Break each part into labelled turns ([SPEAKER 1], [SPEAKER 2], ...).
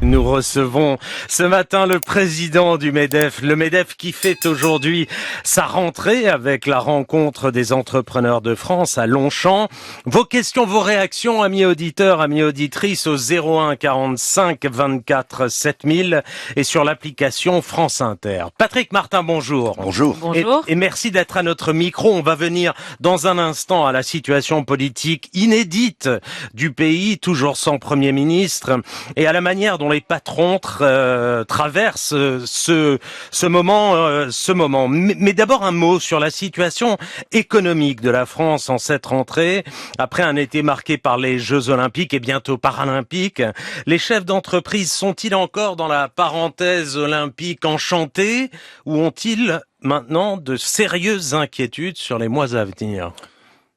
[SPEAKER 1] Nous recevons ce matin le président du MEDEF, le MEDEF qui fête aujourd'hui sa rentrée avec la rencontre des entrepreneurs de France à Longchamp. Vos questions, vos réactions, amis auditeurs, amis auditrices au 01 45 24 7000 et sur l'application France Inter. Patrick Martin, bonjour.
[SPEAKER 2] Bonjour.
[SPEAKER 3] Bonjour.
[SPEAKER 1] Et merci d'être à notre micro. On va venir dans un instant à la situation politique inédite du pays, toujours sans Premier ministre, et à la manière dont les patrons traversent ce moment. Mais d'abord un mot sur la situation économique de la France en cette rentrée. Après un été marqué par les Jeux Olympiques et bientôt Paralympiques, les chefs d'entreprise sont-ils encore dans la parenthèse olympique enchantée ou ont-ils maintenant de sérieuses inquiétudes sur les mois à venir?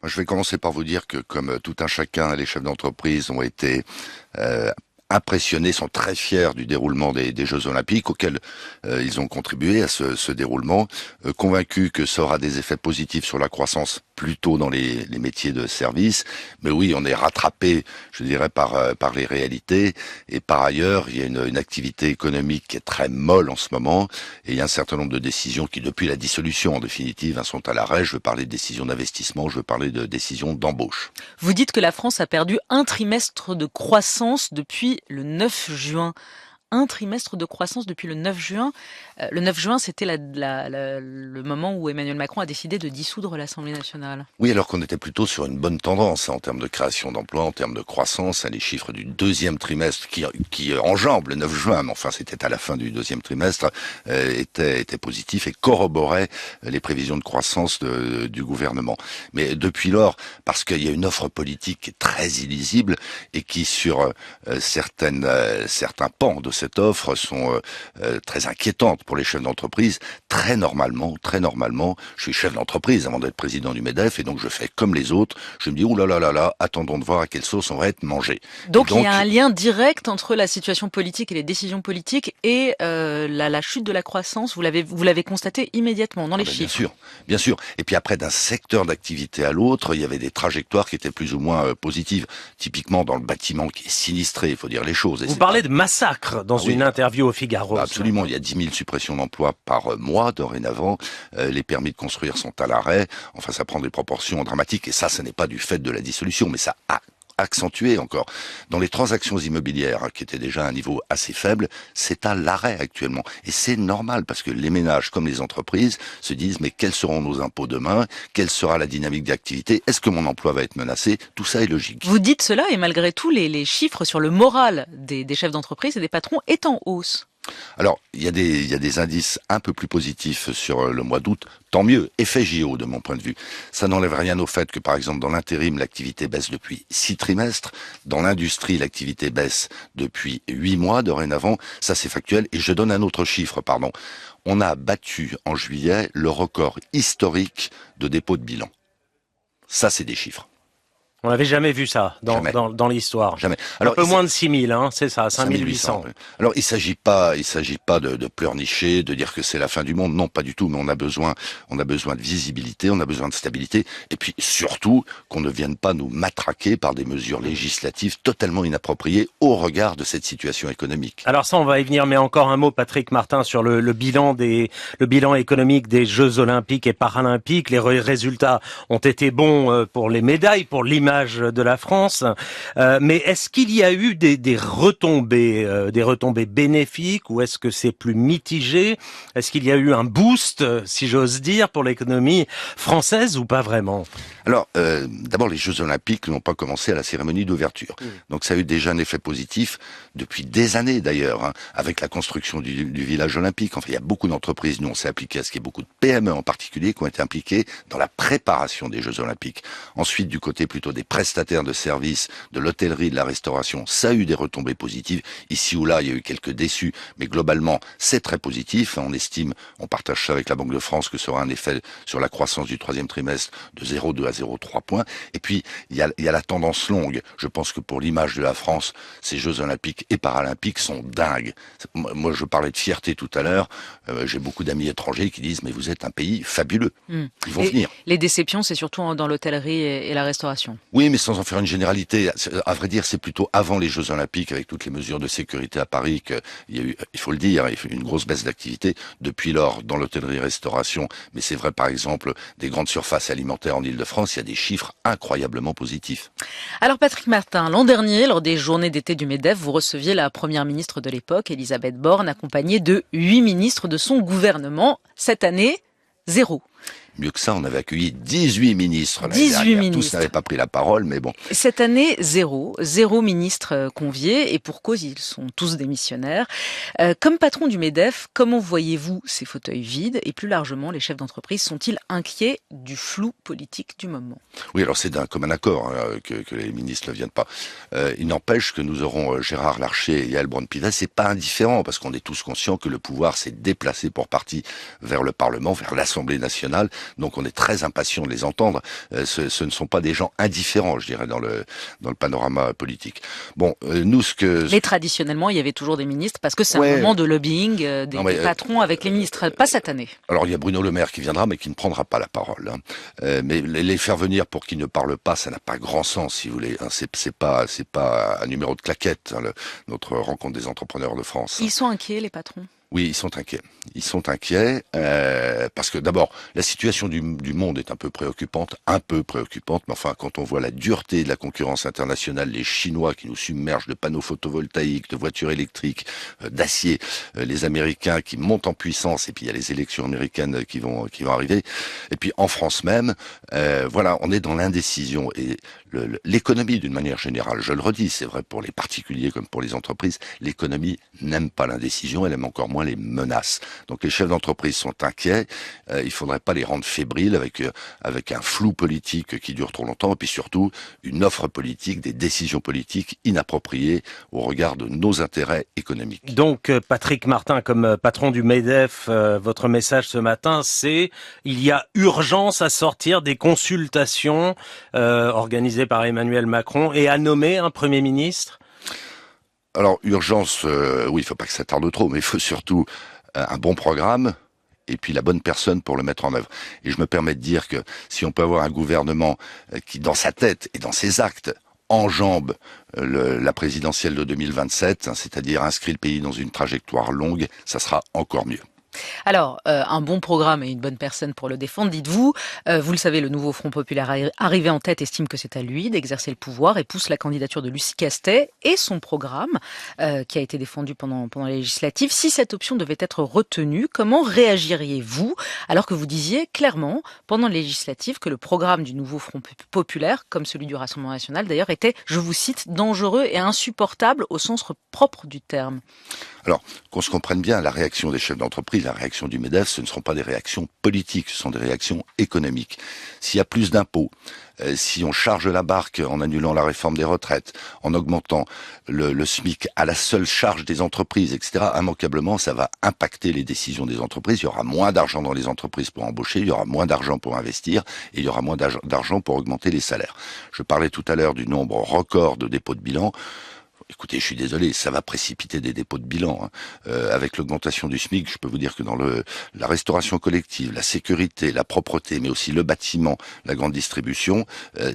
[SPEAKER 2] Je vais commencer par vous dire que, comme tout un chacun, les chefs d'entreprise ont été impressionnés, sont très fiers du déroulement des Jeux Olympiques auxquels ils ont contribué à ce déroulement, convaincus que ça aura des effets positifs sur la croissance plutôt dans les métiers de service. Mais oui, on est rattrapé, je dirais, par les réalités. Et par ailleurs, il y a une activité économique qui est très molle en ce moment. Et il y a un certain nombre de décisions qui, depuis la dissolution, en définitive, sont à l'arrêt. Je veux parler de décisions d'investissement, je veux parler de décisions d'embauche.
[SPEAKER 3] Vous dites que la France a perdu un trimestre de croissance depuis le 9 juin. Un trimestre de croissance depuis le 9 juin. Le 9 juin, c'était le moment où Emmanuel Macron a décidé de dissoudre l'Assemblée nationale.
[SPEAKER 2] Oui, alors qu'on était plutôt sur une bonne tendance en termes de création d'emplois, en termes de croissance. Les chiffres du deuxième trimestre qui enjambe le 9 juin, mais enfin c'était à la fin du deuxième trimestre, étaient positifs et corroboraient les prévisions de croissance du gouvernement. Mais depuis lors, parce qu'il y a une offre politique qui est très illisible et qui sur certains pans de cette offre sont très inquiétantes pour les chefs d'entreprise. Très normalement, je suis chef d'entreprise avant d'être président du MEDEF et donc je fais comme les autres. Je me dis, ouh là là là là, attendons de voir à quelle sauce on va être mangé.
[SPEAKER 3] Donc il y a un lien direct entre la situation politique et les décisions politiques et la chute de la croissance. Vous l'avez constaté immédiatement dans les chiffres.
[SPEAKER 2] Bien sûr. Et puis après, d'un secteur d'activité à l'autre, il y avait des trajectoires qui étaient plus ou moins positives. Typiquement dans le bâtiment qui est sinistré, il faut dire les choses.
[SPEAKER 1] Vous parlez de massacre dans une interview au Figaro.
[SPEAKER 2] Absolument, il y a 10 000 suppressions d'emplois par mois dorénavant. Les permis de construire sont à l'arrêt. Enfin, ça prend des proportions dramatiques. Et ça n'est pas du fait de la dissolution, mais ça a accentué encore. Dans les transactions immobilières, qui étaient déjà à un niveau assez faible, c'est à l'arrêt actuellement. Et c'est normal, parce que les ménages comme les entreprises se disent, mais quels seront nos impôts demain? Quelle sera la dynamique d'activité? Est-ce que mon emploi va être menacé? Tout ça est logique.
[SPEAKER 3] Vous dites cela, et malgré tout, les chiffres sur le moral des chefs d'entreprise et des patrons est en hausse.
[SPEAKER 2] Alors, il y a des indices un peu plus positifs sur le mois d'août, tant mieux, effet JO de mon point de vue. Ça n'enlève rien au fait que, par exemple, dans l'intérim, l'activité baisse depuis 6 trimestres, dans l'industrie, l'activité baisse depuis 8 mois dorénavant, ça c'est factuel, et je donne un autre chiffre, On a battu en juillet le record historique de dépôt de bilan. Ça c'est des chiffres.
[SPEAKER 1] On n'avait jamais vu ça dans l'histoire.
[SPEAKER 2] Jamais.
[SPEAKER 1] Alors, un peu moins de 6 000, c'est ça, 5 800.
[SPEAKER 2] Alors, il s'agit pas de pleurnicher, de dire que c'est la fin du monde. Non, pas du tout. Mais on a besoin de visibilité, on a besoin de stabilité. Et puis, surtout, qu'on ne vienne pas nous matraquer par des mesures législatives totalement inappropriées au regard de cette situation économique.
[SPEAKER 1] Alors ça, on va y venir, mais encore un mot, Patrick Martin, sur le bilan économique des Jeux Olympiques et Paralympiques. Les résultats ont été bons pour les médailles, pour l'image de la France, mais est-ce qu'il y a eu des retombées bénéfiques ou est-ce que c'est plus mitigé? Est-ce qu'il y a eu un boost, si j'ose dire, pour l'économie française ou pas vraiment?
[SPEAKER 2] Alors, d'abord, les Jeux Olympiques n'ont pas commencé à la cérémonie d'ouverture. Donc ça a eu déjà un effet positif depuis des années d'ailleurs, avec la construction du village olympique. Enfin, il y a beaucoup d'entreprises, nous on s'est appliqué à ce qu'il y ait beaucoup de PME en particulier qui ont été impliquées dans la préparation des Jeux Olympiques. Ensuite, du côté plutôt des prestataires de services, de l'hôtellerie, de la restauration, ça a eu des retombées positives. Ici ou là, il y a eu quelques déçus, mais globalement, c'est très positif. On estime, on partage ça avec la Banque de France, que ça aura un effet sur la croissance du troisième trimestre de 0,2 à 0,3 points. Et puis, il y a la tendance longue. Je pense que pour l'image de la France, ces Jeux Olympiques et Paralympiques sont dingues. Moi, je parlais de fierté tout à l'heure. J'ai beaucoup d'amis étrangers qui disent, mais vous êtes un pays fabuleux. Ils vont venir.
[SPEAKER 3] Les déceptions, c'est surtout dans l'hôtellerie et la restauration.
[SPEAKER 2] Oui, mais sans en faire une généralité. À vrai dire, c'est plutôt avant les Jeux Olympiques, avec toutes les mesures de sécurité à Paris, qu'il y a eu, il faut le dire, une grosse baisse d'activité. Depuis lors, dans l'hôtellerie-restauration, mais c'est vrai par exemple des grandes surfaces alimentaires en Île-de-France, il y a des chiffres incroyablement positifs.
[SPEAKER 3] Alors Patrick Martin, l'an dernier, lors des journées d'été du MEDEF, vous receviez la première ministre de l'époque, Elisabeth Borne, accompagnée de 8 ministres de son gouvernement. Cette année, 0.
[SPEAKER 2] Mieux que ça, on avait accueilli 18 ministres l'année
[SPEAKER 3] 18
[SPEAKER 2] dernière.
[SPEAKER 3] ministres.
[SPEAKER 2] Tous n'avaient pas pris la parole, mais bon.
[SPEAKER 3] Cette année, 0. 0 ministre convié, et pour cause, ils sont tous démissionnaires. Comme patron du MEDEF, comment voyez-vous ces fauteuils vides? Et plus largement, les chefs d'entreprise sont-ils inquiets du flou politique du moment?
[SPEAKER 2] Oui, alors c'est d'un commun accord que les ministres ne viennent pas. Il n'empêche que nous aurons Gérard Larcher et Yael Braun-Pivet. C'est pas indifférent, parce qu'on est tous conscients que le pouvoir s'est déplacé pour partie vers le Parlement, vers l'Assemblée nationale. Donc on est très impatient de les entendre. Ce ne sont pas des gens indifférents, je dirais, dans le panorama politique. Bon, nous
[SPEAKER 3] Mais traditionnellement, il y avait toujours des ministres parce que c'est
[SPEAKER 2] Ouais.
[SPEAKER 3] un moment de lobbying des patrons avec les ministres. Pas cette année.
[SPEAKER 2] Alors il y a Bruno Le Maire qui viendra, mais qui ne prendra pas la parole. Mais les faire venir pour qu'ils ne parlent pas, ça n'a pas grand sens, si vous voulez. C'est pas un numéro de claquette, notre rencontre des entrepreneurs de France.
[SPEAKER 3] Ils sont inquiets, les patrons?
[SPEAKER 2] Oui, ils sont inquiets. Ils sont inquiets parce que d'abord, la situation du monde est un peu préoccupante, mais enfin, quand on voit la dureté de la concurrence internationale, les Chinois qui nous submergent de panneaux photovoltaïques, de voitures électriques, d'acier, les Américains qui montent en puissance, et puis il y a les élections américaines qui vont arriver, et puis en France même, voilà, on est dans l'indécision et l'économie d'une manière générale, je le redis, c'est vrai pour les particuliers comme pour les entreprises, l'économie n'aime pas l'indécision, elle aime encore moins les menaces. Donc les chefs d'entreprise sont inquiets, il faudrait pas les rendre fébriles avec un flou politique qui dure trop longtemps, et puis surtout une offre politique, des décisions politiques inappropriées au regard de nos intérêts économiques.
[SPEAKER 1] Donc Patrick Martin, comme patron du MEDEF, votre message ce matin, c'est il y a urgence à sortir des consultations organisées par Emmanuel Macron et à nommer un Premier ministre?
[SPEAKER 2] Alors, urgence, oui, il faut pas que ça tarde trop, mais il faut surtout un bon programme et puis la bonne personne pour le mettre en œuvre. Et je me permets de dire que si on peut avoir un gouvernement qui, dans sa tête et dans ses actes, enjambe la présidentielle de 2027, c'est-à-dire inscrit le pays dans une trajectoire longue, ça sera encore mieux.
[SPEAKER 3] Alors, un bon programme et une bonne personne pour le défendre, dites-vous. Vous le savez, le nouveau Front populaire arrivé en tête estime que c'est à lui d'exercer le pouvoir et pousse la candidature de Lucie Castet et son programme qui a été défendu pendant les législatives. Si cette option devait être retenue, comment réagiriez-vous alors que vous disiez clairement pendant les législatives que le programme du nouveau Front populaire, comme celui du Rassemblement national d'ailleurs, était, je vous cite, dangereux et insupportable au sens propre du terme?
[SPEAKER 2] Alors, qu'on se comprenne bien, la réaction des chefs d'entreprise, la réaction du MEDEF, ce ne seront pas des réactions politiques, ce sont des réactions économiques. S'il y a plus d'impôts, si on charge la barque en annulant la réforme des retraites, en augmentant le SMIC à la seule charge des entreprises, etc., immanquablement, ça va impacter les décisions des entreprises. Il y aura moins d'argent dans les entreprises pour embaucher, il y aura moins d'argent pour investir, et il y aura moins d'argent pour augmenter les salaires. Je parlais tout à l'heure du nombre record de dépôts de bilan. Écoutez, je suis désolé, ça va précipiter des dépôts de bilan. Avec l'augmentation du SMIC, je peux vous dire que dans la restauration collective, la sécurité, la propreté, mais aussi le bâtiment, la grande distribution,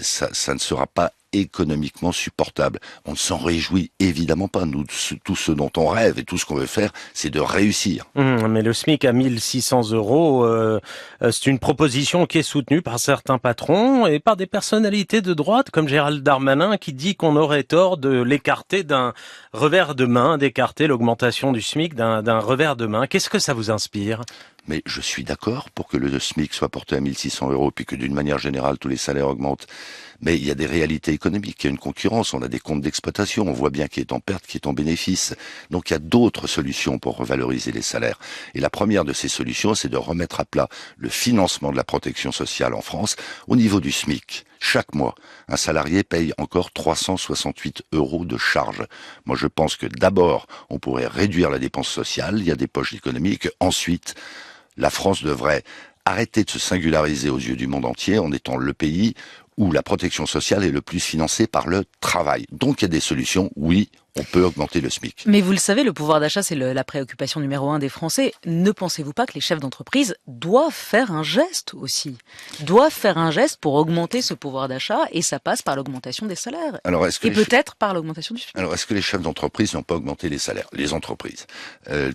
[SPEAKER 2] ça ne sera pas économiquement supportable. On ne s'en réjouit évidemment pas. Nous, tout ce dont on rêve et tout ce qu'on veut faire, c'est de réussir.
[SPEAKER 1] Mais le SMIC à 1 600 €, c'est une proposition qui est soutenue par certains patrons et par des personnalités de droite comme Gérald Darmanin qui dit qu'on aurait tort de l'écarter d'un revers de main, d'écarter l'augmentation du SMIC d'un revers de main. Qu'est-ce que ça vous inspire?
[SPEAKER 2] Mais je suis d'accord pour que le SMIC soit porté à 1 600 €, puis que d'une manière générale, tous les salaires augmentent. Mais il y a des réalités économiques, il y a une concurrence, on a des comptes d'exploitation, on voit bien qui est en perte, qui est en bénéfice. Donc il y a d'autres solutions pour revaloriser les salaires. Et la première de ces solutions, c'est de remettre à plat le financement de la protection sociale en France au niveau du SMIC. Chaque mois, un salarié paye encore 368 € de charges. Moi, je pense que d'abord, on pourrait réduire la dépense sociale, il y a des poches d'économie, et qu'ensuite, la France devrait arrêter de se singulariser aux yeux du monde entier en étant le pays où la protection sociale est le plus financée par le travail. Donc il y a des solutions, oui, on peut augmenter le SMIC.
[SPEAKER 3] Mais vous le savez, le pouvoir d'achat, c'est la préoccupation numéro 1 des Français. Ne pensez-vous pas que les chefs d'entreprise doivent faire un geste aussi? Doivent faire un geste pour augmenter ce pouvoir d'achat, et ça passe par l'augmentation des salaires.
[SPEAKER 2] Alors,
[SPEAKER 3] et peut-être par l'augmentation du SMIC.
[SPEAKER 2] Alors, est-ce que les chefs d'entreprise n'ont pas augmenté les salaires? Les entreprises.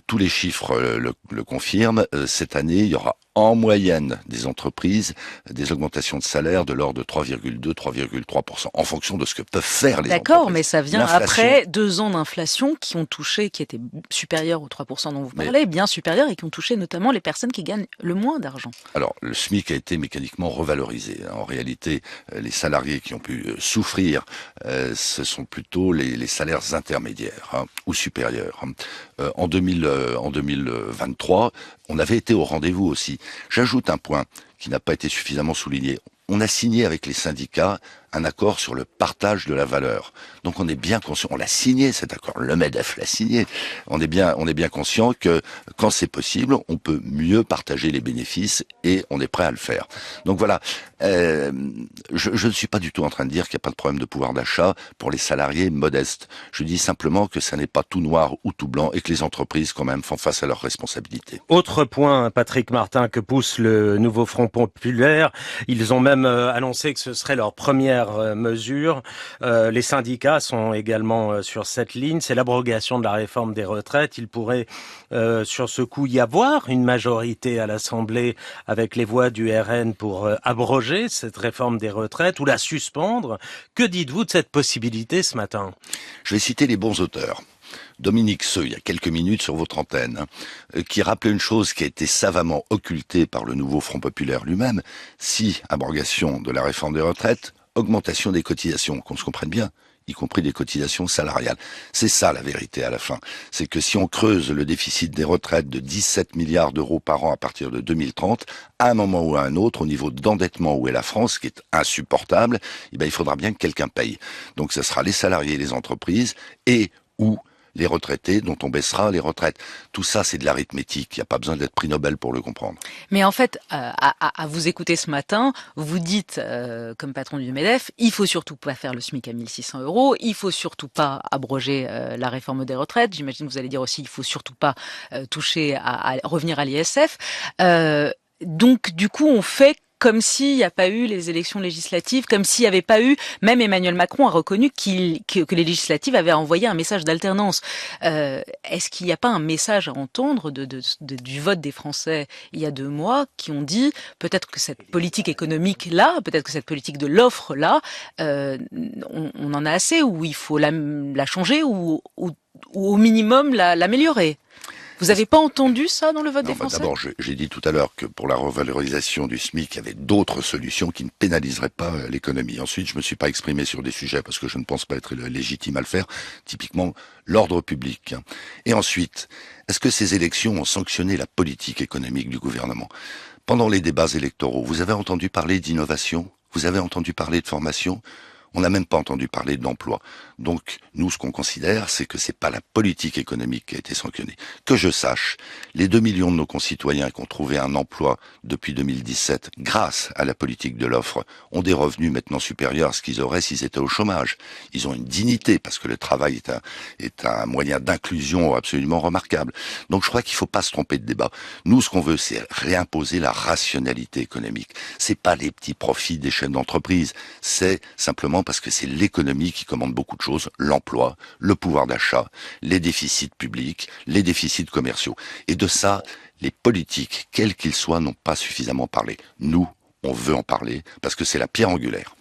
[SPEAKER 2] Tous les chiffres le confirment. Cette année, il y aura en moyenne des entreprises des augmentations de salaire de l'ordre de 3,2-3,3% en fonction de ce que peuvent faire les entreprises.
[SPEAKER 3] D'accord, mais ça vient après 2 ans d'inflation qui étaient supérieurs aux 3% dont vous parlez, bien supérieurs, et qui ont touché notamment les personnes qui gagnent le moins d'argent.
[SPEAKER 2] Alors, le SMIC a été mécaniquement revalorisé. En réalité, les salariés qui ont pu souffrir, ce sont plutôt les salaires intermédiaires ou supérieurs. En 2023, on avait été au rendez-vous aussi. J'ajoute un point qui n'a pas été suffisamment souligné. On a signé avec les syndicats un accord sur le partage de la valeur. Donc on est bien conscient, on l'a signé cet accord, le MEDEF l'a signé. On est bien conscient que quand c'est possible, on peut mieux partager les bénéfices et on est prêt à le faire. Donc voilà, je ne suis pas du tout en train de dire qu'il n'y a pas de problème de pouvoir d'achat pour les salariés modestes. Je dis simplement que ça n'est pas tout noir ou tout blanc et que les entreprises quand même font face à leurs responsabilités.
[SPEAKER 1] Autre point, Patrick Martin, que pousse le nouveau Front populaire, ils ont même annoncé que ce serait leur première mesure. Les syndicats sont également sur cette ligne. C'est l'abrogation de la réforme des retraites. Il pourrait sur ce coup y avoir une majorité à l'Assemblée avec les voix du RN pour abroger cette réforme des retraites ou la suspendre. Que dites-vous de cette possibilité ce matin?
[SPEAKER 2] Je vais citer les bons auteurs. Dominique Seux, il y a quelques minutes sur votre antenne, qui rappelait une chose qui a été savamment occultée par le nouveau Front populaire lui-même. Si abrogation de la réforme des retraites, augmentation des cotisations, qu'on se comprenne bien, y compris des cotisations salariales. C'est ça la vérité à la fin. C'est que si on creuse le déficit des retraites de 17 milliards d'euros par an à partir de 2030, à un moment ou à un autre, au niveau d'endettement où est la France, qui est insupportable, il faudra bien que quelqu'un paye. Donc ce sera les salariés et les entreprises et ou les retraités dont on baissera les retraites. Tout ça, c'est de l'arithmétique. Il n'y a pas besoin d'être prix Nobel pour le comprendre.
[SPEAKER 3] Mais en fait, à vous écouter ce matin, vous dites, comme patron du MEDEF, il faut surtout pas faire le SMIC à 1 600 €, il faut surtout pas abroger la réforme des retraites. J'imagine que vous allez dire aussi, il faut surtout pas toucher à revenir à l'ISF. Donc, du coup, on fait comme s'il n'y a pas eu les élections législatives, comme s'il n'y avait pas eu, même Emmanuel Macron a reconnu que les législatives avaient envoyé un message d'alternance. Est-ce qu'il n'y a pas un message à entendre du vote des Français il y a 2 mois qui ont dit peut-être que cette politique économique-là, peut-être que cette politique de l'offre-là, on en a assez, ou il faut la changer ou au minimum l'améliorer? Vous n'avez pas entendu ça dans le vote des Français?
[SPEAKER 2] D'abord, j'ai dit tout à l'heure que pour la revalorisation du SMIC, il y avait d'autres solutions qui ne pénaliseraient pas l'économie. Ensuite, je me suis pas exprimé sur des sujets parce que je ne pense pas être légitime à le faire. Typiquement, l'ordre public. Et ensuite, est-ce que ces élections ont sanctionné la politique économique du gouvernement? Pendant les débats électoraux, vous avez entendu parler d'innovation? Vous avez entendu parler de formation? On n'a même pas entendu parler d'emploi. Donc, nous, ce qu'on considère, c'est que c'est pas la politique économique qui a été sanctionnée. Que je sache, les 2 millions de nos concitoyens qui ont trouvé un emploi depuis 2017, grâce à la politique de l'offre, ont des revenus maintenant supérieurs à ce qu'ils auraient s'ils étaient au chômage. Ils ont une dignité, parce que le travail est un moyen d'inclusion absolument remarquable. Donc, je crois qu'il faut pas se tromper de débat. Nous, ce qu'on veut, c'est réimposer la rationalité économique. C'est pas les petits profits des chefs d'entreprise. C'est simplement parce que c'est l'économie qui commande beaucoup de choses, l'emploi, le pouvoir d'achat, les déficits publics, les déficits commerciaux. Et de ça, les politiques, quels qu'ils soient, n'ont pas suffisamment parlé. Nous, on veut en parler parce que c'est la pierre angulaire.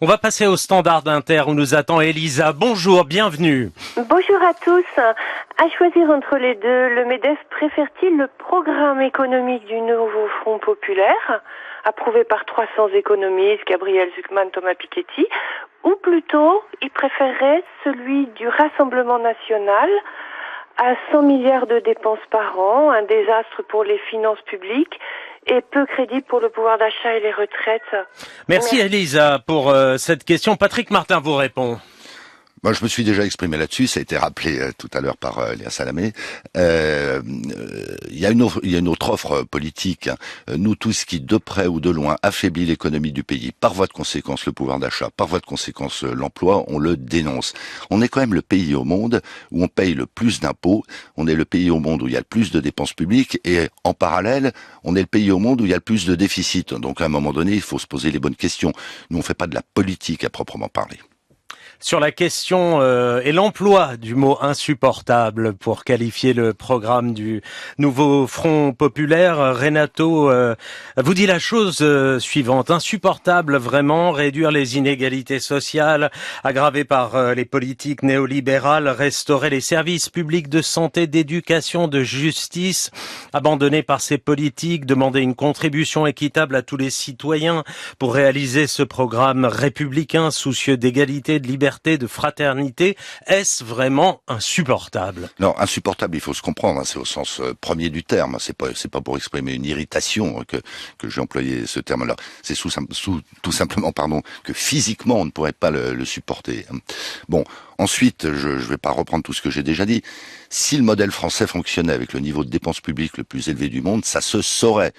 [SPEAKER 1] On va passer au standard d'Inter où nous attend Elisa. Bonjour, bienvenue.
[SPEAKER 4] Bonjour à tous. À choisir entre les deux, le MEDEF préfère-t-il le programme économique du nouveau Front populaire, approuvé par 300 économistes, Gabriel Zucman, Thomas Piketty, ou plutôt, il préférerait celui du Rassemblement national à 100 milliards de dépenses par an, un désastre pour les finances publiques et peu crédible pour le pouvoir d'achat et les retraites.
[SPEAKER 1] Merci Elisa pour cette question. Patrick Martin vous répond.
[SPEAKER 2] Moi, je me suis déjà exprimé là-dessus, ça a été rappelé tout à l'heure par Léa Salamé. Il y a une autre offre politique, hein. Nous tous qui, de près ou de loin, affaiblit l'économie du pays, par voie de conséquence le pouvoir d'achat, par voie de conséquence l'emploi, on le dénonce. On est quand même le pays au monde où on paye le plus d'impôts, on est le pays au monde où il y a le plus de dépenses publiques, et en parallèle, on est le pays au monde où il y a le plus de déficits. Donc à un moment donné, il faut se poser les bonnes questions. Nous, on fait pas de la politique à proprement parler.
[SPEAKER 1] Sur la question et l'emploi du mot insupportable pour qualifier le programme du nouveau Front populaire, Renato vous dit la chose suivante. Insupportable vraiment, réduire les inégalités sociales aggravées par les politiques néolibérales, restaurer les services publics de santé, d'éducation, de justice, abandonnés par ces politiques, demander une contribution équitable à tous les citoyens pour réaliser ce programme républicain soucieux d'égalité, de liberté, de fraternité. Est-ce vraiment insupportable?
[SPEAKER 2] Non, insupportable, il faut se comprendre, hein, c'est au sens premier du terme, c'est pas pour exprimer une irritation que j'ai employé ce terme-là. C'est tout simplement, que physiquement on ne pourrait pas le supporter. Bon, ensuite, je vais pas reprendre tout ce que j'ai déjà dit. Si le modèle français fonctionnait avec le niveau de dépenses publiques le plus élevé du monde, ça se saurait.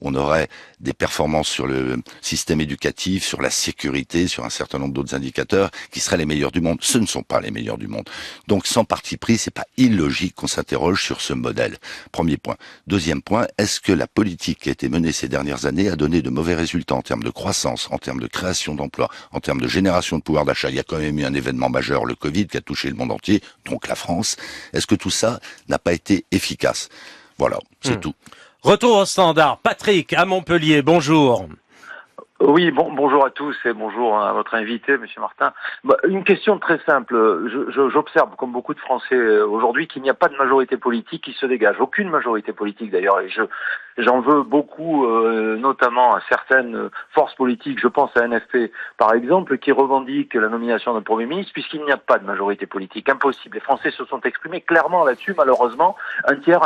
[SPEAKER 2] On aurait des performances sur le système éducatif, sur la sécurité, sur un certain nombre d'autres indicateurs qui seraient les meilleurs du monde. Ce ne sont pas les meilleurs du monde. Donc, sans parti pris, c'est pas illogique qu'on s'interroge sur ce modèle. Premier point. Deuxième point, est-ce que la politique qui a été menée ces dernières années a donné de mauvais résultats en termes de croissance, en termes de création d'emplois, en termes de génération de pouvoir d'achat? Il y a quand même eu un événement majeur, le Covid, qui a touché le monde entier, donc la France. Est-ce que tout ça n'a pas été efficace? Voilà, c'est tout.
[SPEAKER 1] Retour au standard. Patrick, à Montpellier, bonjour.
[SPEAKER 5] Oui, bonjour à tous et bonjour à votre invité, Monsieur Martin. Une question très simple. J'observe, comme beaucoup de Français aujourd'hui, qu'il n'y a pas de majorité politique qui se dégage. Aucune majorité politique d'ailleurs. Et j'en veux beaucoup, notamment à certaines forces politiques. Je pense à NFP, par exemple, qui revendique la nomination d'un Premier ministre, puisqu'il n'y a pas de majorité politique. Impossible. Les Français se sont exprimés clairement là-dessus, malheureusement. Un tiers.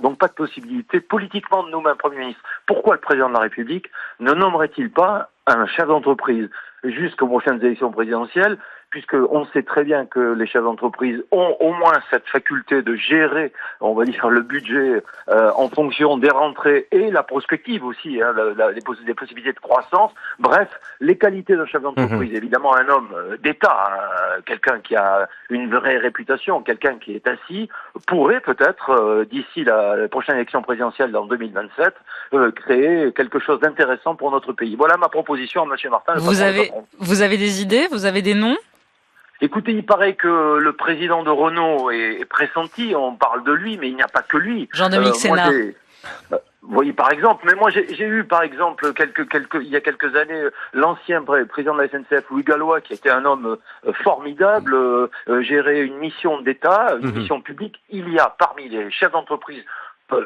[SPEAKER 5] Donc pas de possibilité politiquement de nommer un Premier ministre. Pourquoi le Président de la République ne nommerait-il pas un chef d'entreprise jusqu'aux prochaines élections présidentielles, puisque on sait très bien que les chefs d'entreprise ont au moins cette faculté de gérer, on va dire, le budget en fonction des rentrées et la prospective aussi, hein, les possibilités de croissance. Bref, les qualités d'un chef d'entreprise, évidemment un homme d'État, hein, quelqu'un qui a une vraie réputation, quelqu'un qui est assis, pourrait peut-être, d'ici la prochaine élection présidentielle en 2027, créer quelque chose d'intéressant pour notre pays. Voilà ma proposition à Monsieur Martin.
[SPEAKER 3] Vous avez des idées? Vous avez des noms?
[SPEAKER 5] Écoutez, il paraît que le président de Renault est pressenti, on parle de lui, mais il n'y a pas que lui.
[SPEAKER 3] Jean-Dominique Sénat.
[SPEAKER 5] Vous voyez, par exemple, mais moi j'ai eu, par exemple, il y a quelques années, l'ancien président de la SNCF, Louis Gallois, qui était un homme formidable, gérait une mission d'État, une mission publique. Il y a parmi les chefs d'entreprise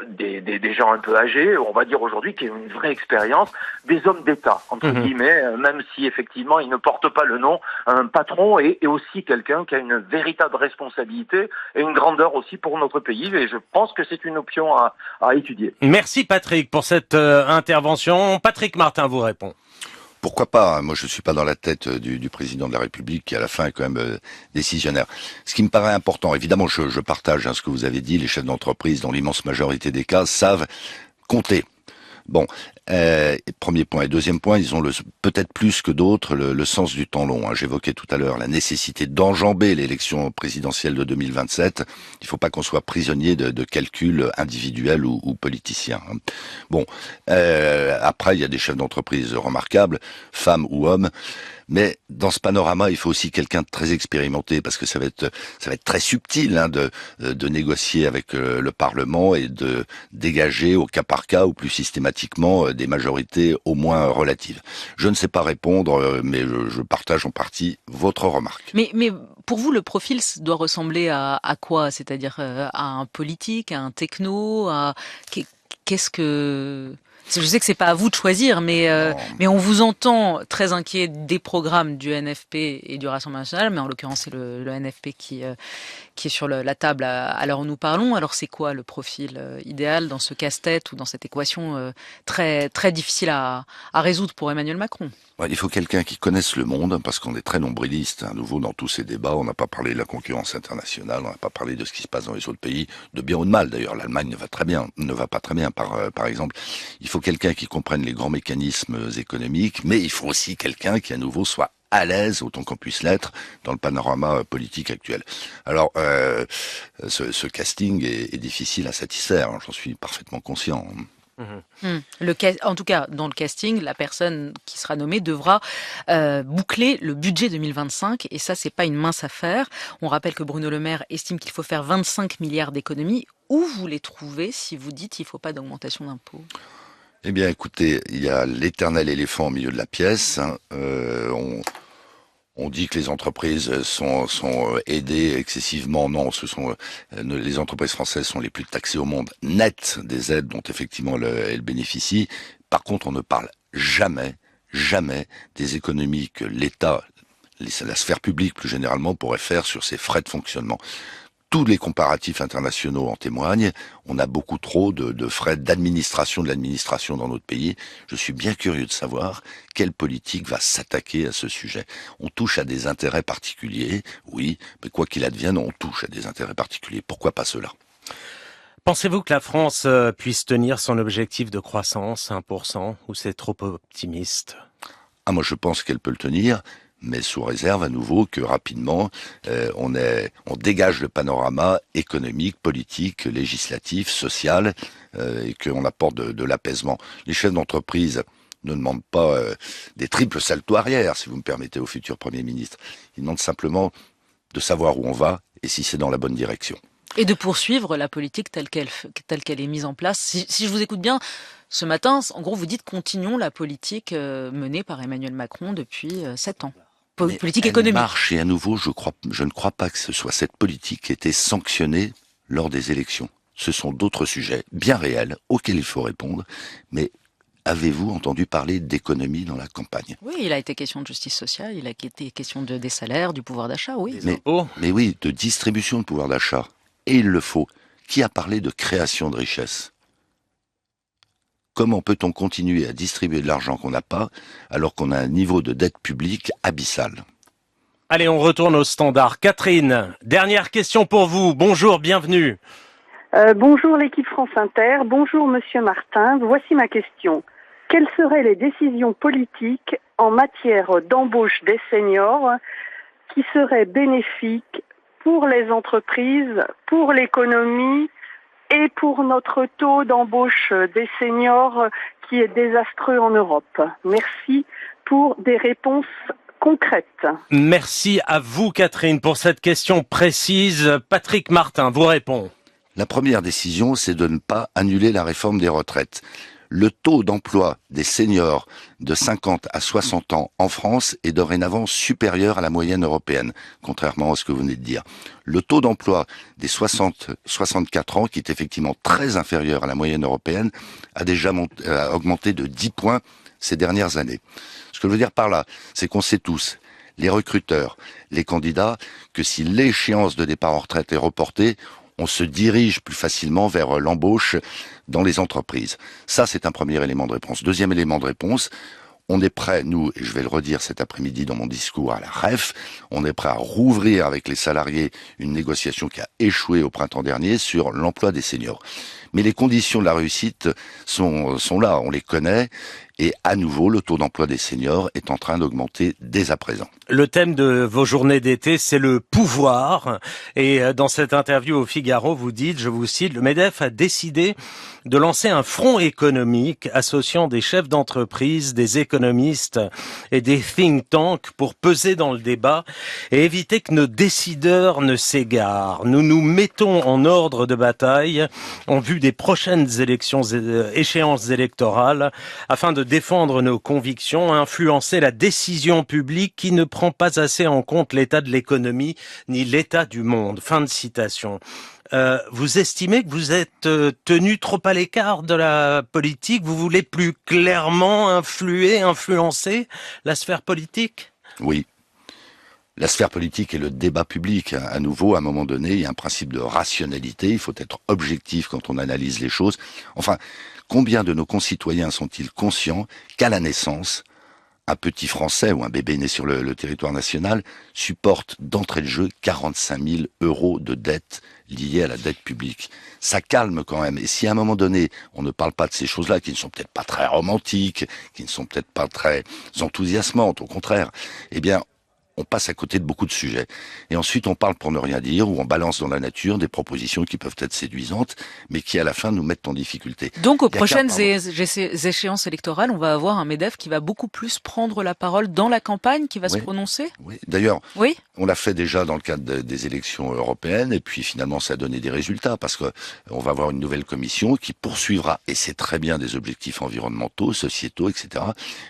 [SPEAKER 5] des gens un peu âgés, on va dire aujourd'hui, qui ont une vraie expérience, des hommes d'État, entre guillemets, même si effectivement ils ne portent pas le nom, un patron et aussi quelqu'un qui a une véritable responsabilité et une grandeur aussi pour notre pays, et je pense que c'est une option à étudier.
[SPEAKER 1] Merci Patrick pour cette intervention. Patrick Martin vous répond.
[SPEAKER 2] Pourquoi pas? Moi, je suis pas dans la tête du président de la République, qui à la fin est quand même décisionnaire. Ce qui me paraît important, évidemment, je partage ce que vous avez dit. Les chefs d'entreprise, dans l'immense majorité des cas, savent compter. Bon, premier point. Et deuxième point, ils ont peut-être plus que d'autres le sens du temps long. Hein. J'évoquais tout à l'heure la nécessité d'enjamber l'élection présidentielle de 2027. Il faut pas qu'on soit prisonnier de calculs individuels ou politiciens. Hein. Bon, après, il y a des chefs d'entreprise remarquables, femmes ou hommes. Mais dans ce panorama, il faut aussi quelqu'un de très expérimenté, parce que ça va être très subtil, hein, de négocier avec le Parlement et de dégager au cas par cas ou plus systématiquement des majorités au moins relatives. Je ne sais pas répondre, mais je partage en partie votre remarque.
[SPEAKER 3] Mais pour vous, le profil doit ressembler à quoi? C'est-à-dire à un politique, à un techno, qu'est-ce que Je sais que c'est pas à vous de choisir, mais on vous entend très inquiet des programmes du NFP et du Rassemblement national, mais en l'occurrence c'est le NFP qui est sur la table à l'heure où nous parlons. Alors c'est quoi le profil idéal dans ce casse-tête ou dans cette équation très très difficile à résoudre pour Emmanuel Macron?
[SPEAKER 2] Ouais, il faut quelqu'un qui connaisse le monde, parce qu'on est très nombriliste. À nouveau, dans tous ces débats, on n'a pas parlé de la concurrence internationale, on n'a pas parlé de ce qui se passe dans les autres pays, de bien ou de mal. D'ailleurs, l'Allemagne ne va pas très bien, par exemple. Il faut quelqu'un qui comprenne les grands mécanismes économiques, mais il faut aussi quelqu'un qui, à nouveau, soit à l'aise, autant qu'on puisse l'être, dans le panorama politique actuel. Alors, ce casting est difficile à satisfaire, j'en suis parfaitement conscient.
[SPEAKER 3] En tout cas, dans le casting, la personne qui sera nommée devra boucler le budget 2025, et ça, c'est pas une mince affaire. On rappelle que Bruno Le Maire estime qu'il faut faire 25 milliards d'économies. Où vous les trouvez si vous dites qu'il ne faut pas d'augmentation d'impôts?
[SPEAKER 2] Eh bien, écoutez, il y a l'éternel éléphant au milieu de la pièce. On dit que les entreprises sont aidées excessivement. Non, les entreprises françaises sont les plus taxées au monde, net des aides dont effectivement elles bénéficient. Par contre, on ne parle jamais des économies que l'État, la sphère publique plus généralement, pourrait faire sur ses frais de fonctionnement. Tous les comparatifs internationaux en témoignent. On a beaucoup trop de frais de l'administration dans notre pays. Je suis bien curieux de savoir quelle politique va s'attaquer à ce sujet. On touche à des intérêts particuliers, oui, mais quoi qu'il advienne, on touche à des intérêts particuliers. Pourquoi pas cela?
[SPEAKER 1] Pensez-vous que la France puisse tenir son objectif de croissance, 1%, ou c'est trop optimiste?
[SPEAKER 2] Moi je pense qu'elle peut le tenir, mais sous réserve à nouveau que rapidement on dégage le panorama économique, politique, législatif, social, et qu'on apporte de l'apaisement. Les chefs d'entreprise ne demandent pas des triples saltos arrière, si vous me permettez, au futur Premier ministre. Ils demandent simplement de savoir où on va et si c'est dans la bonne direction.
[SPEAKER 3] Et de poursuivre la politique telle qu'elle est mise en place. Si je vous écoute bien, ce matin, en gros, vous dites continuons la politique menée par Emmanuel Macron depuis 7 ans. Politique économique.
[SPEAKER 2] Marche, et à nouveau, je ne crois pas que ce soit cette politique qui a été sanctionnée lors des élections. Ce sont d'autres sujets bien réels auxquels il faut répondre, mais avez-vous entendu parler d'économie dans la campagne?
[SPEAKER 3] Oui, il a été question de justice sociale, il a été question des salaires, du pouvoir d'achat, oui.
[SPEAKER 2] Mais oui, de distribution de pouvoir d'achat. Et il le faut. Qui a parlé de création de richesse? Comment peut-on continuer à distribuer de l'argent qu'on n'a pas alors qu'on a un niveau de dette publique abyssal?
[SPEAKER 1] Allez, on retourne au standard. Catherine, dernière question pour vous. Bonjour, bienvenue.
[SPEAKER 6] Bonjour l'équipe France Inter, bonjour Monsieur Martin. Voici ma question. Quelles seraient les décisions politiques en matière d'embauche des seniors qui seraient bénéfiques pour les entreprises, pour l'économie et pour notre taux d'embauche des seniors qui est désastreux en Europe? Merci pour des réponses concrètes.
[SPEAKER 1] Merci à vous, Catherine, pour cette question précise. Patrick Martin vous répond.
[SPEAKER 2] La première décision, c'est de ne pas annuler la réforme des retraites. Le taux d'emploi des seniors de 50 à 60 ans en France est dorénavant supérieur à la moyenne européenne, contrairement à ce que vous venez de dire. Le taux d'emploi des 60-64 ans, qui est effectivement très inférieur à la moyenne européenne, a déjà augmenté de 10 points ces dernières années. Ce que je veux dire par là, c'est qu'on sait tous, les recruteurs, les candidats, que si l'échéance de départ en retraite est reportée, on se dirige plus facilement vers l'embauche dans les entreprises. Ça, c'est un premier élément de réponse. Deuxième élément de réponse, on est prêt, nous, et je vais le redire cet après-midi dans mon discours à la REF, on est prêt à rouvrir avec les salariés une négociation qui a échoué au printemps dernier sur l'emploi des seniors. Mais les conditions de la réussite sont là, on les connaît, et à nouveau, le taux d'emploi des seniors est en train d'augmenter dès à présent.
[SPEAKER 1] Le thème de vos journées d'été, c'est le pouvoir. Et dans cette interview au Figaro, vous dites, je vous cite, le MEDEF a décidé de lancer un front économique associant des chefs d'entreprise, des économistes et des think tanks pour peser dans le débat et éviter que nos décideurs ne s'égarent. Nous nous mettons en ordre de bataille en vue des prochaines échéances électorales afin de défendre nos convictions, influencer la décision publique qui ne prend pas assez en compte l'état de l'économie ni l'état du monde. Fin de citation. Vous estimez que vous êtes tenu trop à l'écart de la politique? Vous voulez plus clairement influencer la sphère politique?
[SPEAKER 2] Oui. La sphère politique et le débat public, à nouveau, à un moment donné, il y a un principe de rationalité, il faut être objectif quand on analyse les choses. Enfin, combien de nos concitoyens sont-ils conscients qu'à la naissance, un petit Français ou un bébé né sur le territoire national supporte d'entrée de jeu 45 000 € de dette liée à la dette publique. Ça calme quand même. Et si à un moment donné, on ne parle pas de ces choses-là, qui ne sont peut-être pas très romantiques, qui ne sont peut-être pas très enthousiasmantes, au contraire, eh bien, on passe à côté de beaucoup de sujets. Et ensuite, on parle pour ne rien dire, ou on balance dans la nature des propositions qui peuvent être séduisantes, mais qui à la fin nous mettent en difficulté.
[SPEAKER 3] Donc aux prochaines échéances électorales, on va avoir un MEDEF qui va beaucoup plus prendre la parole dans la campagne, qui va se prononcer?
[SPEAKER 2] Oui, d'ailleurs,
[SPEAKER 3] oui,
[SPEAKER 2] on l'a fait déjà dans le cadre des élections européennes, et puis finalement ça a donné des résultats, parce que on va avoir une nouvelle commission qui poursuivra, et c'est très bien, des objectifs environnementaux, sociétaux, etc.,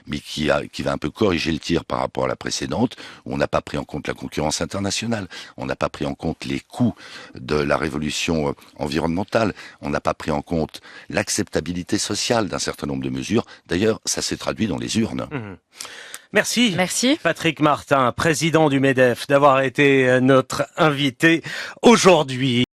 [SPEAKER 2] mais qui va un peu corriger le tir par rapport à la précédente, où on n'a pas pris en compte la concurrence internationale, on n'a pas pris en compte les coûts de la révolution environnementale, on n'a pas pris en compte l'acceptabilité sociale d'un certain nombre de mesures. D'ailleurs, ça s'est traduit dans les urnes.
[SPEAKER 1] Merci.
[SPEAKER 3] Merci.
[SPEAKER 1] Patrick Martin, président du MEDEF, d'avoir été notre invité aujourd'hui.